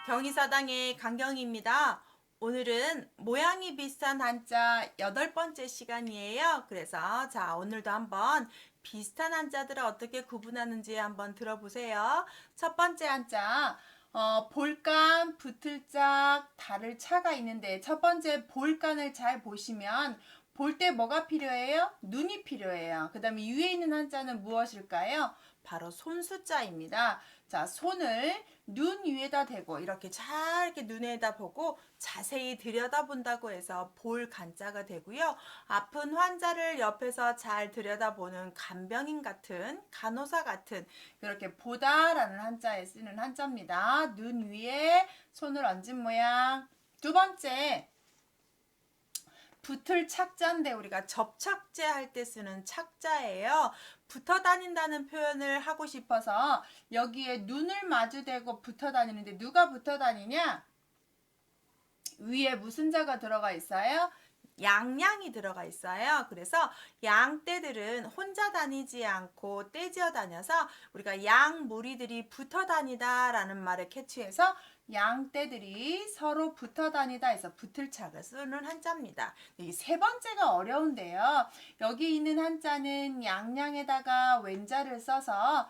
경희사당의 강경희입니다. 오늘은 모양이 비슷한 한자 8번째 시간이에요. 그래서 오늘도 한번 비슷한 한자들을 어떻게 구분하는지 한번 들어보세요. 첫 번째 한자 볼간, 붙을짝, 다를 차가 있는데 첫 번째 볼간을 잘 보시면 볼 때 뭐가 필요해요? 눈이 필요해요. 그 다음에 위에 있는 한자는 무엇일까요? 바로 손수자입니다. 자, 손을 눈 위에다 대고 이렇게 잘 이렇게 눈에다 보고 자세히 들여다본다고 해서 볼 간자가 되고요. 아픈 환자를 옆에서 잘 들여다보는 간병인 같은 간호사 같은 이렇게 보다라는 한자에 쓰는 한자입니다. 눈 위에 손을 얹은 모양. 두 번째 붙을 착자인데 우리가 접착제 할 때 쓰는 착자예요. 붙어 다닌다는 표현을 하고 싶어서 여기에 눈을 마주대고 붙어 다니는데 누가 붙어 다니냐? 위에 무슨 자가 들어가 있어요? 양양이 들어가 있어요. 그래서 양떼들은 혼자 다니지 않고 떼지어 다녀서 우리가 양무리들이 붙어 다니다라는 말을 캐치해서 양떼들이 서로 붙어 다니다 해서 붙을 착을 쓰는 한자입니다. 이 세 번째가 어려운데요. 여기 있는 한자는 양양에다가 왼자를 써서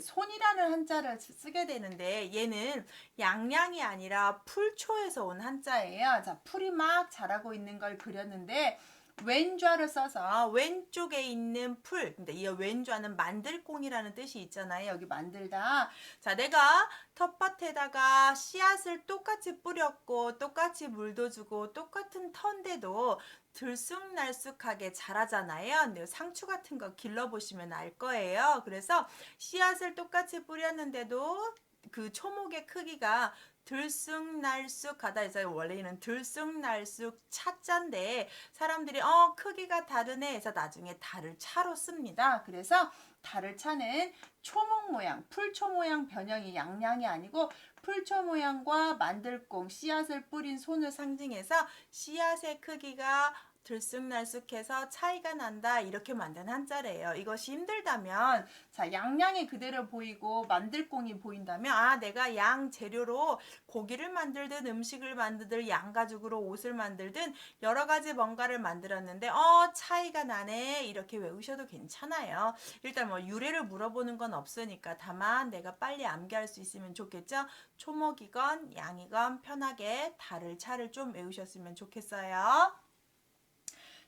손이라는 한자를 쓰게 되는데 얘는 양양이 아니라 풀초에서 온 한자예요. 자, 풀이 막 자라고 있는 걸 그렸는데 왼좌를 써서 왼쪽에 있는 풀. 근데 이 왼좌는 만들공이라는 뜻이 있잖아요. 여기 만들다. 자, 내가 텃밭에다가 씨앗을 똑같이 뿌렸고 똑같이 물도 주고 똑같은 턴데도 들쑥날쑥하게 자라잖아요. 근데 상추 같은 거 길러보시면 알 거예요. 그래서 씨앗을 똑같이 뿌렸는데도 그 초목의 크기가 들쑥날쑥하다 해서 원래는 들쑥날쑥 차자인데 사람들이 크기가 다르네 해서 나중에 달을 차로 씁니다. 그래서 달을 차는 초목 모양, 풀초 모양 변형이 양양이 아니고 풀초 모양과 만들공, 씨앗을 뿌린 손을 상징해서 씨앗의 크기가 들쑥날쑥해서 차이가 난다 이렇게 만든 한자래요. 이것이 힘들다면 양양이 그대로 보이고 만들공이 보인다면 내가 양 재료로 고기를 만들든 음식을 만들든 양가죽으로 옷을 만들든 여러 가지 뭔가를 만들었는데 차이가 나네 이렇게 외우셔도 괜찮아요. 일단 뭐 유래를 물어보는 건 없으니까 다만 내가 빨리 암기할 수 있으면 좋겠죠. 초목이건 양이건 편하게 달을 차를 좀 외우셨으면 좋겠어요.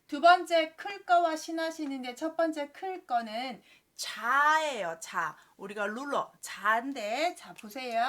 두 번째 클 거와 신하시는데 첫 번째 클 거는 자예요. 자. 우리가 룰러 자인데 자 보세요.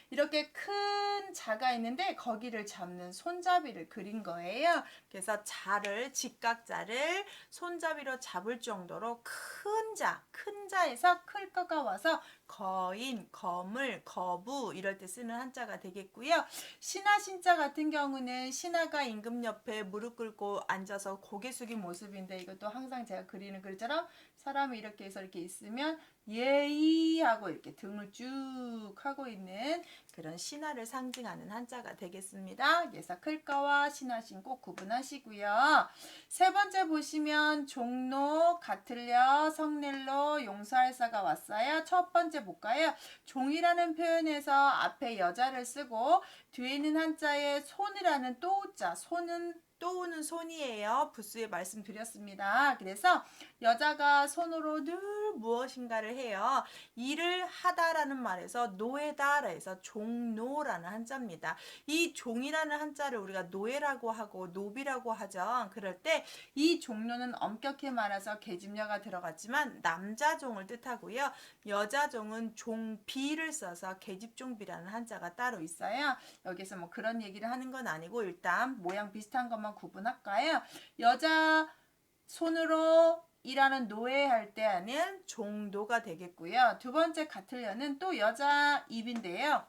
이렇게 큰 자가 있는데 거기를 잡는 손잡이를 그린 거예요. 그래서 자를 직각자를 손잡이로 잡을 정도로 큰 자에서 클 거가 와서 거인, 거물, 거부 이럴 때 쓰는 한자가 되겠고요. 신하 신자 같은 경우는 신하가 임금 옆에 무릎 꿇고 앉아서 고개 숙인 모습인데 이것도 항상 제가 그리는 글처럼 사람이 이렇게 해서 이렇게 있으면 예의하고 이렇게 등을 쭉 하고 있는 그런 신하를 상징하는 한자가 되겠습니다. 그래서 클까와 신하신 꼭 구분하시고요. 세 번째 보시면 종로, 가틀려, 성낼로, 용서할사가 왔어요. 첫 번째 볼까요? 종이라는 표현에서 앞에 여자를 쓰고 뒤에 있는 한자에 손이라는 또자, 손은 또우는 손이에요. 부수에 말씀드렸습니다. 그래서 여자가 손으로 늘 무엇인가를 해요. 일을 하다라는 말에서 노예다라 해서 종노라는 한자입니다. 이 종이라는 한자를 우리가 노예라고 하고 노비라고 하죠. 그럴 때 이 종료는 엄격히 말해서 계집녀가 들어갔지만 남자 종을 뜻하고요. 여자 종은 종비를 써서 계집종비라는 한자가 따로 있어요. 여기서 뭐 그런 얘기를 하는 건 아니고 일단 모양 비슷한 것만 구분할까요? 여자 손으로 일하는 노예 할 때는 종도가 되겠고요. 두 번째 가틀려는 또 여자 입인데요.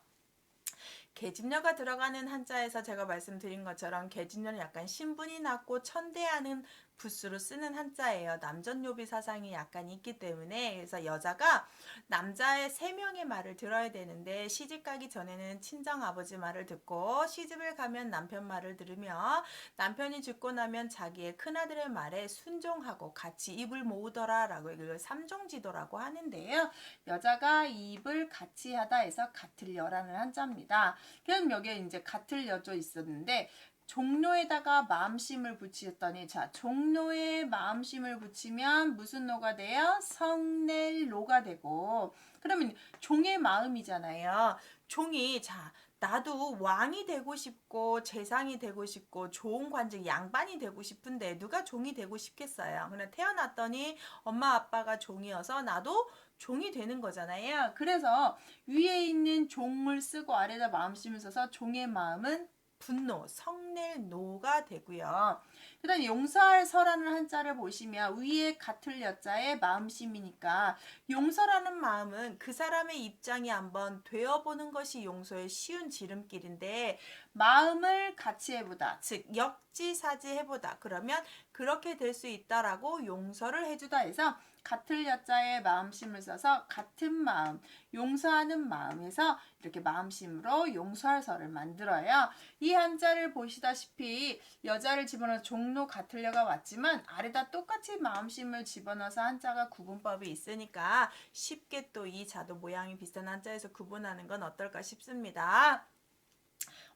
계집녀가 들어가는 한자에서 제가 말씀드린 것처럼 계집녀는 약간 신분이 낮고 천대하는 붓으로 쓰는 한자예요. 남전요비 사상이 약간 있기 때문에 그래서 여자가 남자의 3명의 말을 들어야 되는데 시집 가기 전에는 친정 아버지 말을 듣고 시집을 가면 남편 말을 들으며 남편이 죽고 나면 자기의 큰아들의 말에 순종하고 같이 입을 모으더라 라고 이걸 삼종지도라고 하는데요. 여자가 입을 같이 하다 해서 같을 여라는 한자입니다. 그럼 여기에 이제 같을 여조 있었는데 종로에다가 마음심을 붙였더니 자 종로에 마음심을 붙이면 무슨 노가 돼요? 성낼노가 되고 그러면 종의 마음이잖아요. 종이 자 나도 왕이 되고 싶고 재상이 되고 싶고 좋은 관직 양반이 되고 싶은데 누가 종이 되고 싶겠어요. 그냥 태어났더니 엄마 아빠가 종이어서 나도 종이 되는 거잖아요. 그래서 위에 있는 종을 쓰고 아래다 마음심을 써서 종의 마음은 분노, 성낼노가 되고요. 그 다음에 용서할 서라는 한자를 보시면 위에 같을 여자의 마음심이니까 용서라는 마음은 그 사람의 입장이 한번 되어보는 것이 용서의 쉬운 지름길인데 마음을 같이 해보다, 즉 역지사지 해보다 그러면 그렇게 될 수 있다라고 용서를 해주다 해서 같을 여자의 마음심을 써서 같은 마음, 용서하는 마음에서 이렇게 마음심으로 용서할 서를 만들어요. 이 한자를 보시다시피 여자를 집어넣어 종로 같을 여가 왔지만 아래다 똑같이 마음심을 집어넣어서 한자가 구분법이 있으니까 쉽게 또 이 자도 모양이 비슷한 한자에서 구분하는 건 어떨까 싶습니다.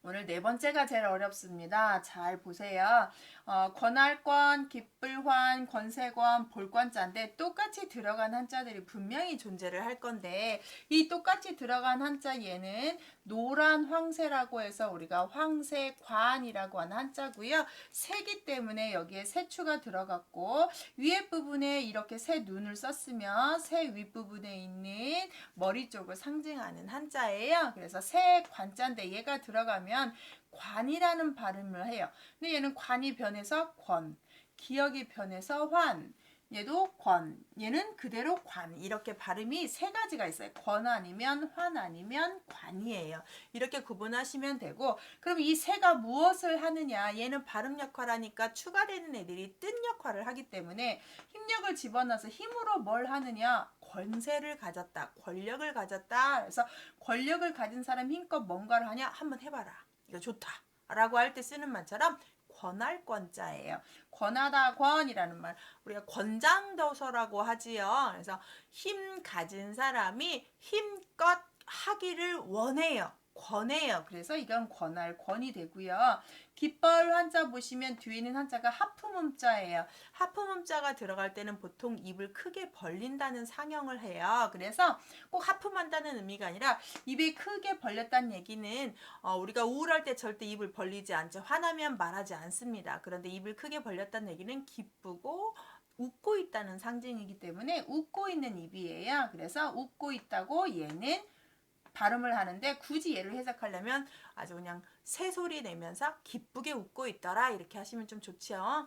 오늘 4번째가 제일 어렵습니다. 잘 보세요. 권할권, 기쁠환, 권세권, 볼권자인데 똑같이 들어간 한자들이 분명히 존재를 할 건데 이 똑같이 들어간 한자 얘는 노란 황새라고 해서 우리가 황새관이라고 하는 한자고요. 새기 때문에 여기에 새추가 들어갔고 위에 부분에 이렇게 새 눈을 썼으면 새 윗부분에 있는 머리 쪽을 상징하는 한자예요. 그래서 새 관자인데 얘가 들어가면 관이라는 발음을 해요. 근데 얘는 관이 변해서 권, 기역이 변해서 환, 얘도 권, 얘는 그대로 관. 이렇게 발음이 3가지가 있어요. 권 아니면 환 아니면 관이에요. 이렇게 구분하시면 되고 그럼 이 새가 무엇을 하느냐 얘는 발음 역할하니까 추가되는 애들이 뜻 역할을 하기 때문에 힘력을 집어넣어서 힘으로 뭘 하느냐 권세를 가졌다, 권력을 가졌다. 그래서 권력을 가진 사람 힘껏 뭔가를 하냐 한번 해봐라. 이거 좋다 라고 할 때 쓰는 말처럼 권할 권자예요. 권하다 권이라는 말 우리가 권장도서라고 하지요. 그래서 힘 가진 사람이 힘껏 하기를 원해요. 권해요. 그래서 이건 권할 권이 되고요. 깃벌 한자 보시면 뒤에는 한자가 하품음자예요. 하품음자가 들어갈 때는 보통 입을 크게 벌린다는 상형을 해요. 그래서 꼭 하품한다는 의미가 아니라 입이 크게 벌렸다는 얘기는 우리가 우울할 때 절대 입을 벌리지 않죠. 화나면 말하지 않습니다. 그런데 입을 크게 벌렸다는 얘기는 기쁘고 웃고 있다는 상징이기 때문에 웃고 있는 입이에요. 그래서 웃고 있다고 얘는 발음을 하는데 굳이 얘를 해석하려면 아주 그냥 새소리 내면서 기쁘게 웃고 있더라 이렇게 하시면 좀 좋죠.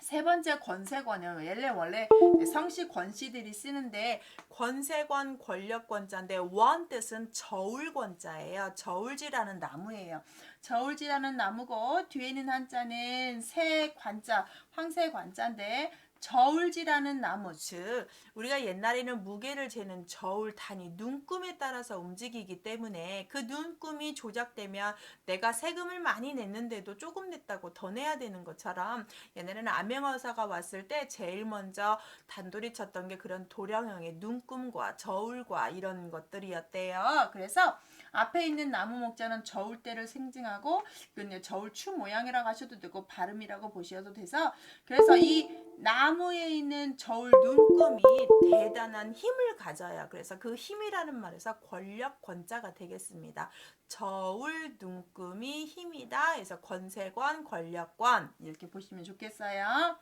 3번째 권세권은 원래 성씨 권씨들이 쓰는데 권세권 권력권자인데 원 뜻은 저울권자예요. 저울지라는 나무예요. 저울지라는 나무고 뒤에는 한자는 새관자 황새관자인데 저울지라는 나무 즉 우리가 옛날에는 무게를 재는 저울단이 눈금에 따라서 움직이기 때문에 그 눈금이 조작되면 내가 세금을 많이 냈는데도 조금 냈다고 더 내야 되는 것처럼 옛날에는 암행어사가 왔을 때 제일 먼저 단돌이 쳤던 게 그런 도량형의 눈금과 저울과 이런 것들이었대요. 그래서 앞에 있는 나무 목자는 저울대를 상징하고 이건 저울추 모양이라고 하셔도 되고 발음이라고 보셔도 돼서 그래서 이 나무에 있는 저울 눈금이 대단한 힘을 가져요. 그래서 그 힘이라는 말에서 권력 권자가 되겠습니다. 저울 눈금이 힘이다. 그래서 권세권 권력권 이렇게 보시면 좋겠어요.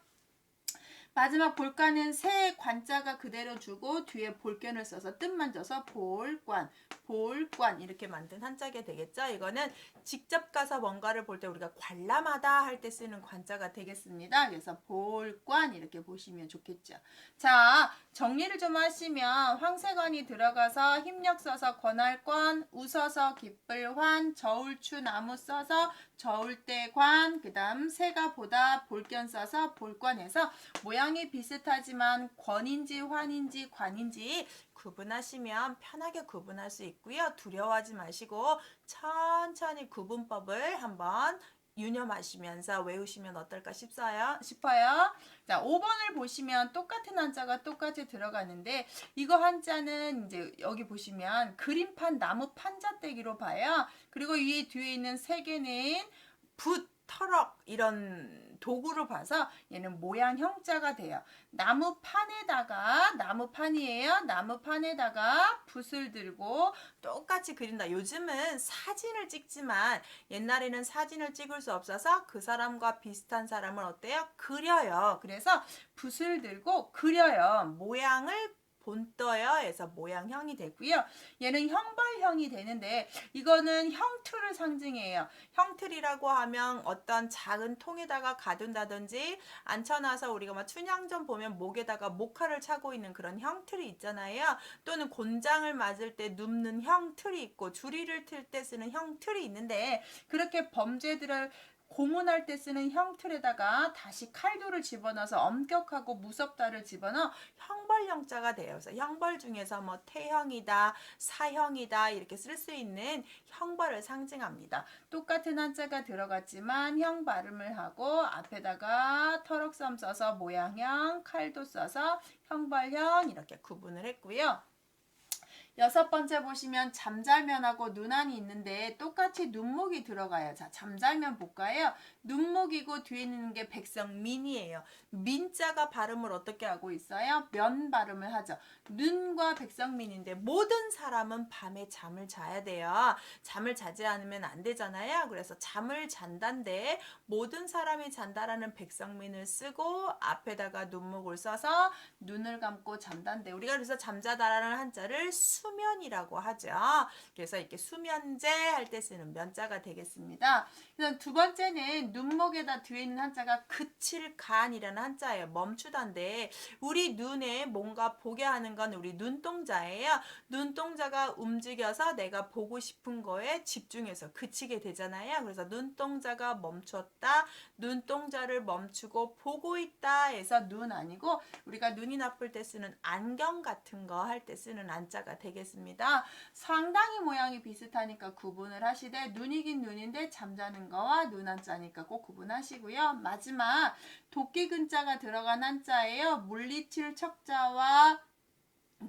마지막 볼관은 새 관자가 그대로 주고 뒤에 볼견을 써서 뜻만 져서 볼관, 볼관 이렇게 만든 한자가 되겠죠. 이거는 직접 가서 뭔가를 볼 때 우리가 관람하다 할 때 쓰는 관자가 되겠습니다. 그래서 볼관 이렇게 보시면 좋겠죠. 자, 정리를 좀 하시면 황새관이 들어가서 힘력 써서 권할권, 웃어서 기쁠환, 저울추 나무 써서 저울대관, 그 다음 새가 보다 볼견 써서 볼관해서 모양이 비슷하지만 권인지 환인지 관인지 구분하시면 편하게 구분할 수 있고요. 두려워하지 마시고 천천히 구분법을 한번 유념하시면서 외우시면 어떨까 싶어요. 자, 5번을 보시면 똑같은 한자가 똑같이 들어가는데 이거 한자는 이제 여기 보시면 그림판 나무 판자떼기로 봐요. 그리고 이 뒤에 있는 세 개는 붓, 터럭 이런 도구로 봐서 얘는 모양 형자가 돼요. 나무판이에요. 나무판에다가 붓을 들고 똑같이 그린다. 요즘은 사진을 찍지만 옛날에는 사진을 찍을 수 없어서 그 사람과 비슷한 사람을 어때요? 그려요. 그래서 붓을 들고 그려요. 모양을 본떠요 해서 모양형이 되고요. 얘는 형벌형이 되는데 이거는 형틀을 상징해요. 형틀이라고 하면 어떤 작은 통에다가 가둔다든지 앉혀놔서 우리가 막 춘향전 보면 목에다가 목화를 차고 있는 그런 형틀이 있잖아요. 또는 곤장을 맞을 때 눕는 형틀이 있고 주리를 틀 때 쓰는 형틀이 있는데 그렇게 범죄들을 고문할 때 쓰는 형틀에다가 다시 칼도를 집어넣어서 엄격하고 무섭다를 집어넣어 형벌형자가 돼요. 그래서 형벌 중에서 뭐 태형이다, 사형이다 이렇게 쓸 수 있는 형벌을 상징합니다. 똑같은 한자가 들어갔지만 형 발음을 하고 앞에다가 터럭섬 써서 모양형, 칼도 써서 형벌형 이렇게 구분을 했고요. 6번째 보시면 잠잘면하고 눈안이 있는데 똑같이 눈목이 들어가요. 자, 잠잘면 볼까요? 눈목이고 뒤에 있는 게 백성민이에요. 민자가 발음을 어떻게 하고 있어요? 면 발음을 하죠. 눈과 백성민인데 모든 사람은 밤에 잠을 자야 돼요. 잠을 자지 않으면 안 되잖아요. 그래서 잠을 잔다인데 모든 사람이 잔다라는 백성민을 쓰고 앞에다가 눈목을 써서 눈을 감고 잠단데 우리가 그래서 잠자다라는 한자를 수면이라고 하죠. 그래서 이렇게 수면제 할 때 쓰는 면자가 되겠습니다. 그다음 두 번째는 눈목에다 뒤에 있는 한자가 그칠간이라는 한자예요. 멈추다인데 우리 눈에 뭔가 보게 하는 건 우리 눈동자예요. 눈동자가 움직여서 내가 보고 싶은 거에 집중해서 그치게 되잖아요. 그래서 눈동자가 멈췄다. 눈동자를 멈추고 보고 있다 해서 눈 아니고 우리가 눈이 나쁠 때 쓰는 안경 같은 거 할 때 쓰는 안자가 되겠습니다. 상당히 모양이 비슷하니까 구분을 하시되 눈이긴 눈인데 잠자는 거와 눈 한자니까 꼭 구분하시고요. 마지막 도끼 근자가 들어간 한자예요. 물리칠 척자와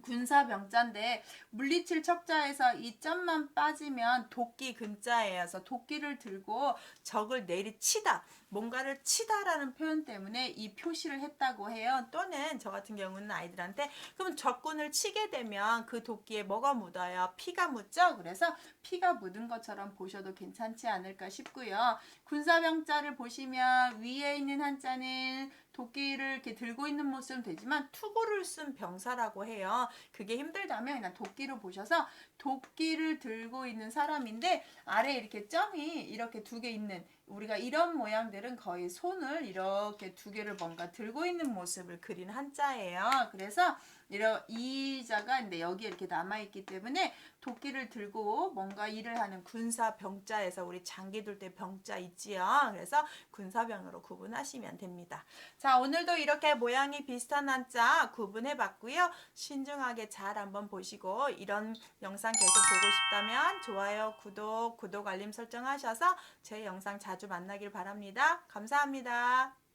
군사병자인데 물리칠 척자에서 이 점만 빠지면 도끼 근자예요. 그래서 도끼를 들고 적을 내리치다, 뭔가를 치다라는 표현 때문에 이 표시를 했다고 해요. 또는 저 같은 경우는 아이들한테 그럼 적군을 치게 되면 그 도끼에 뭐가 묻어요? 피가 묻죠? 그래서 피가 묻은 것처럼 보셔도 괜찮지 않을까 싶고요. 군사병자를 보시면 위에 있는 한자는 도끼를 이렇게 들고 있는 모습은 되지만 투구를 쓴 병사라고 해요. 그게 힘들다면 그냥 도끼로 보셔서 도끼를 들고 있는 사람인데 아래에 이렇게 점이 이렇게 두 개 있는 우리가 이런 모양들은 거의 손을 이렇게 두 개를 뭔가 들고 있는 모습을 그린 한자예요. 그래서 이 자가 근데 여기에 이렇게 남아있기 때문에 도끼를 들고 뭔가 일을 하는 군사병자에서 우리 장기 둘 때 병자 있지요. 그래서 군사병으로 구분하시면 됩니다. 자, 오늘도 이렇게 모양이 비슷한 한자 구분해 봤고요. 신중하게 잘 한번 보시고 이런 영상 계속 보고 싶다면 좋아요, 구독 알림 설정하셔서 제 영상 자주 만나길 바랍니다. 감사합니다.